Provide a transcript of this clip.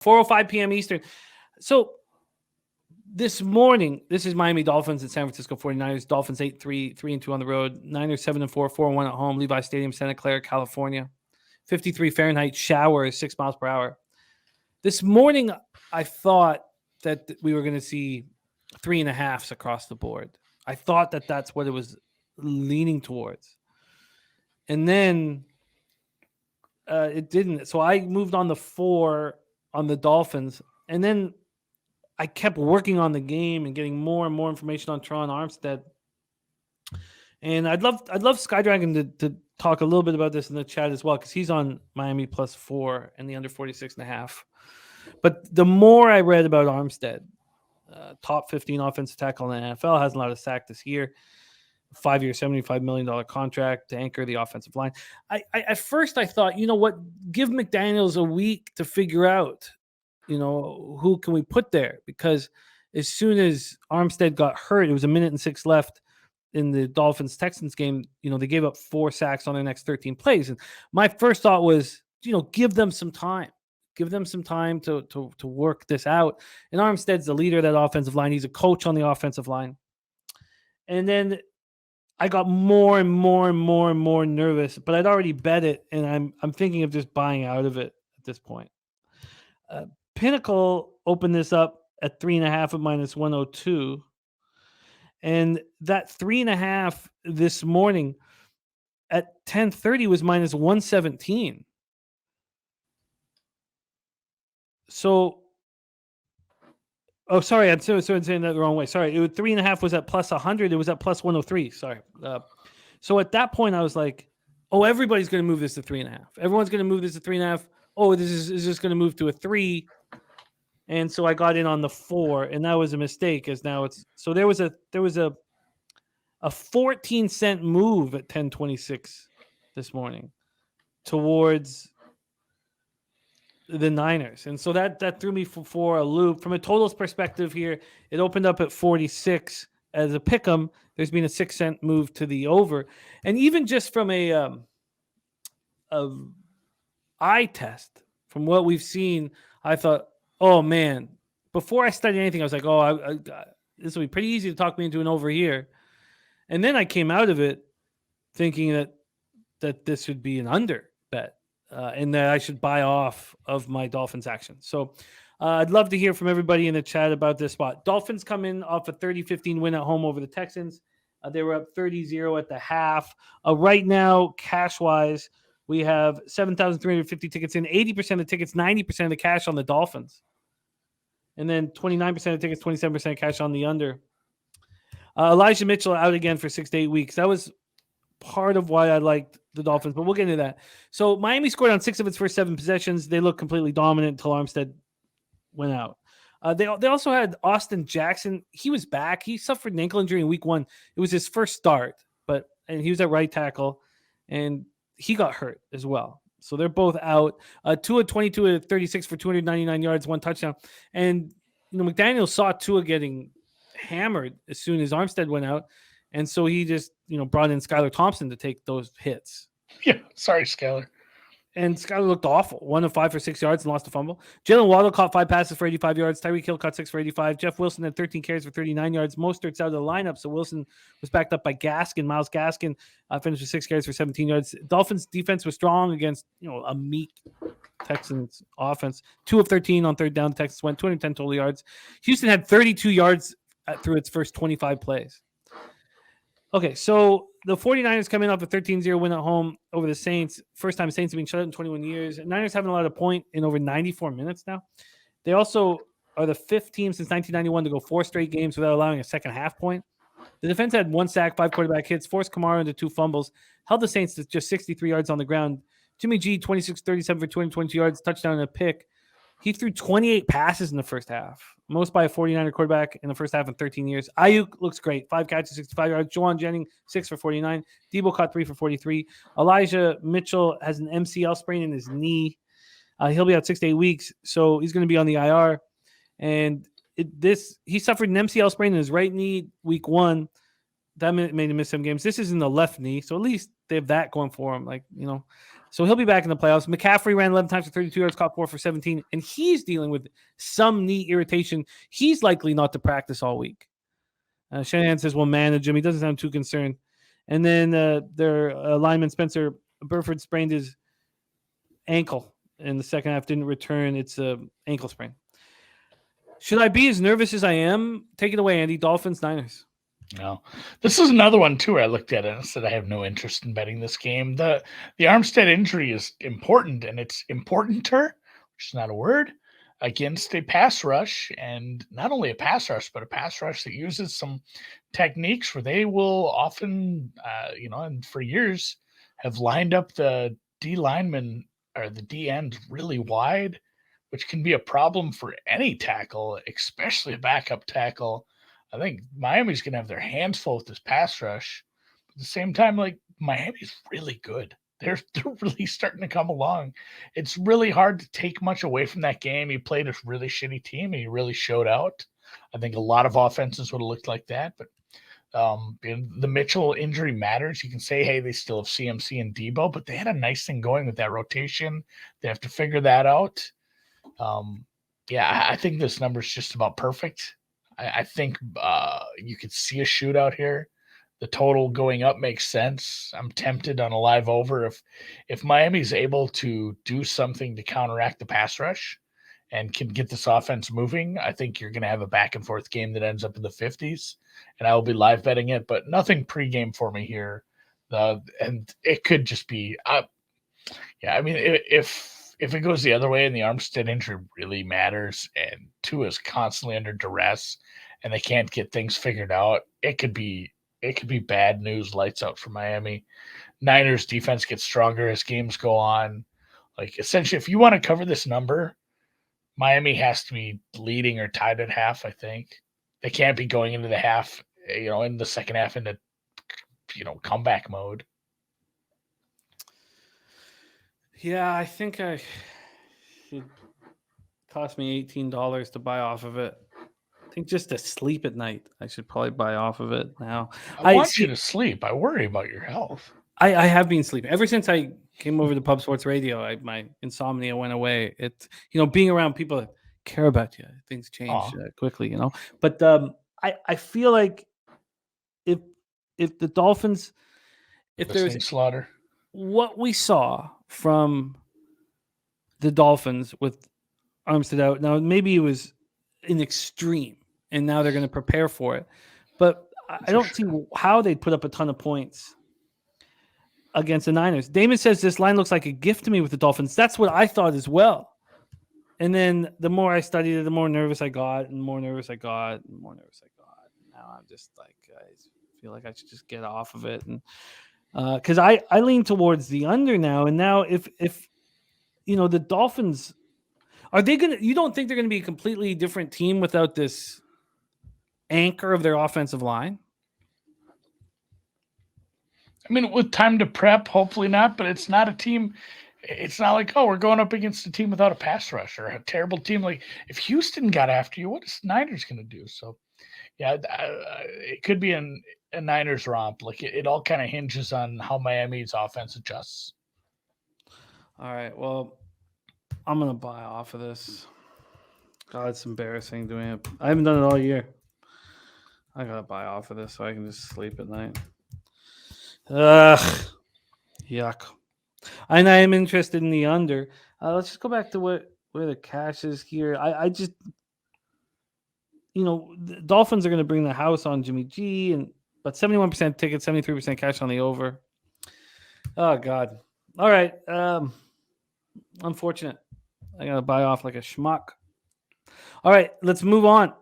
4:05 p.m. Eastern. So this morning, this is Miami Dolphins and San Francisco 49ers. Dolphins 8-3, 3-2 on the road. Niners 7-4, 4-1 at home. Levi Stadium, Santa Clara, California. 53 Fahrenheit, showers, 6 miles per hour. This morning, I thought that we were going to see 3.5s across the board. I thought that that's what it was leaning towards. And then it didn't. So I moved on the 4 on the Dolphins. And then I kept working on the game and getting more and more information on Teron Armstead. And I'd love Skydragon to talk a little bit about this in the chat as well, because he's on Miami +4 and the under 46.5. But the more I read about Armstead, top 15 offensive tackle in the NFL, hasn't allowed a sack this year, 5-year, $75 million contract to anchor the offensive line. I at first I thought, you know what, give McDaniels a week to figure out, who can we put there? Because as soon as Armstead got hurt, it was 1:06 left in the Dolphins Texans game. They gave up 4 sacks on their next 13 plays. And my first thought was, give them some time. Give them some time to work this out. And Armstead's the leader of that offensive line. He's a coach on the offensive line. And then I got more and more and more and more nervous, but I'd already bet it, and I'm thinking of just buying out of it at this point. Pinnacle opened this up at 3.5 at -102. And that 3.5 this morning at 10:30 was -117. So, sorry, I'm saying that the wrong way. Sorry, 3.5 was at +100. It was at +103. Sorry. So at that point, I was like, "Oh, everybody's going to move this to 3.5. Everyone's going to move this to 3.5. Oh, this is just going to move to a 3." And so I got in on the 4, and that was a mistake. As now it's so there was a 14-cent move at 10:26 this morning towards the Niners, and so that threw me for a loop. From a totals perspective here, it opened up at 46 as a pick'em. There's been a 6-cent move to the over, and even just from a eye test, from what we've seen, I thought, oh man, before I studied anything, I was like, oh, this will be pretty easy to talk me into an over here. And then I came out of it thinking that this would be an under bet, and that I should buy off of my Dolphins action. So I'd love to hear from everybody in the chat about this spot. Dolphins come in off a 30-15 win at home over the Texans. They were up 30-0 at the half. Right now, cash-wise, we have 7,350 tickets in, 80% of the tickets, 90% of the cash on the Dolphins. And then 29% of the tickets, 27% cash on the under. Elijah Mitchell out again for 6 to 8 weeks. That was part of why I liked the Dolphins, but we'll get into that. So Miami scored on 6 of its first 7 possessions. They looked completely dominant until Armstead went out. They also had Austin Jackson. He was back. He suffered an ankle injury in week 1. It was his first start, and he was at right tackle, and he got hurt as well. So they're both out. Tua 22 of 36 for 299 yards, 1 touchdown. And McDaniel saw Tua getting hammered as soon as Armstead went out, and so he just brought in Skylar Thompson to take those hits. Yeah, sorry, Skylar. And Skylar looked awful. 1 of 5 for 6 yards and lost a fumble. Jalen Waddle caught 5 passes for 85 yards. Tyreek Hill caught 6 for 85. Jeff Wilson had 13 carries for 39 yards. Mostert's out of the lineup, so Wilson was backed up by Gaskin. Miles Gaskin finished with 6 carries for 17 yards. Dolphins defense was strong against a meek Texans offense. 2 of 13 on third down. The Texans went 210 total yards. Houston had 32 yards through its first 25 plays. Okay, so the 49ers come in off a 13-0 win at home over the Saints. First time Saints have been shut out in 21 years. Niners haven't allowed a point in over 94 minutes now. They also are the 5th team since 1991 to go 4 straight games without allowing a second half point. The defense had 1 sack, 5 quarterback hits, forced Kamara into 2 fumbles, held the Saints to just 63 yards on the ground. Jimmy G, 26-37 for 222 yards, touchdown and a pick. He threw 28 passes in the first half, most by a 49er quarterback in the first half in 13 years. Ayuk looks great. 5 catches, 65 yards. Juwan Jennings, 6 for 49. Debo caught 3 for 43. Elijah Mitchell has an MCL sprain in his knee. He'll be out 6 to 8 weeks, so he's going to be on the IR. And he suffered an MCL sprain in his right knee week 1. That made him miss some games. This is in the left knee, so at least they have that going for him. So he'll be back in the playoffs. McCaffrey ran 11 times for 32 yards, caught 4 for 17, and he's dealing with some knee irritation. He's likely not to practice all week. Shanahan says we'll manage him. He doesn't sound too concerned. And then their lineman Spencer Burford sprained his ankle in the second half, didn't return. It's an ankle sprain. Should I be as nervous as I am? Take it away, Andy. Dolphins, Niners. No, this is another one too. I looked at it and said I have no interest in betting this game. The Armstead injury is important, and it's importanter, which is not a word, against a pass rush, and not only a pass rush, but a pass rush that uses some techniques where they will often, and for years have lined up the D lineman or the D end really wide, which can be a problem for any tackle, especially a backup tackle. I think Miami's going to have their hands full with this pass rush. But at the same time, like, Miami's really good. They're really starting to come along. It's really hard to take much away from that game. He played a really shitty team, and he really showed out. I think a lot of offenses would have looked like that. But the Mitchell injury matters. You can say, hey, they still have CMC and Debo, but they had a nice thing going with that rotation. They have to figure that out. I think this number is just about perfect. I think you could see a shootout here. The total going up makes sense. I'm tempted on a live over. If Miami's able to do something to counteract the pass rush and can get this offense moving, I think you're going to have a back and forth game that ends up in the 50s, and I will be live betting it, but nothing pregame for me here. And it could just be, if it goes the other way and the Armstead injury really matters and Tua is constantly under duress and they can't get things figured out, it could be bad news, lights out for Miami. Niners defense gets stronger as games go on. Like, essentially, if you want to cover this number, Miami has to be leading or tied at half, I think. They can't be going into the half, in the second half into, comeback mode. Yeah, I think I should cost me $18 to buy off of it. I think just to sleep at night, I should probably buy off of it now. I want you to sleep. I worry about your health. I have been sleeping ever since I came over to Pub Sports Radio. My insomnia went away. It's being around people that care about you. Things change quickly, But I feel like if the Dolphins, if there's slaughter, what we saw from the Dolphins with Armstead out, now maybe it was an extreme, and now they're going to prepare for it. But I don't see how they'd put up a ton of points against the Niners. Damon says this line looks like a gift to me with the Dolphins. That's what I thought as well. And then the more I studied it, the more nervous I got, and more nervous I got, and more nervous I got. Now I'm just like, I feel like I should just get off of it. And because I lean towards the under now. And now if the Dolphins, are they going to, you don't think they're going to be a completely different team without this anchor of their offensive line? I mean, with time to prep, hopefully not, but it's not a team. It's not like, we're going up against a team without a pass rush or a terrible team. Like, if Houston got after you, what is Niners going to do? So, yeah, it could be a Niners romp. Like, it all kind of hinges on how Miami's offense adjusts. All right, well, I'm going to buy off of this. God, it's embarrassing doing it. I haven't done it all year. I got to buy off of this so I can just sleep at night. Ugh. Yuck. And I am interested in the under. Let's just go back to where the cash is here. I just, the Dolphins are going to bring the house on Jimmy G, but 71% ticket, 73% cash on the over. Oh, God. All right. Unfortunate. I got to buy off like a schmuck. All right, let's move on.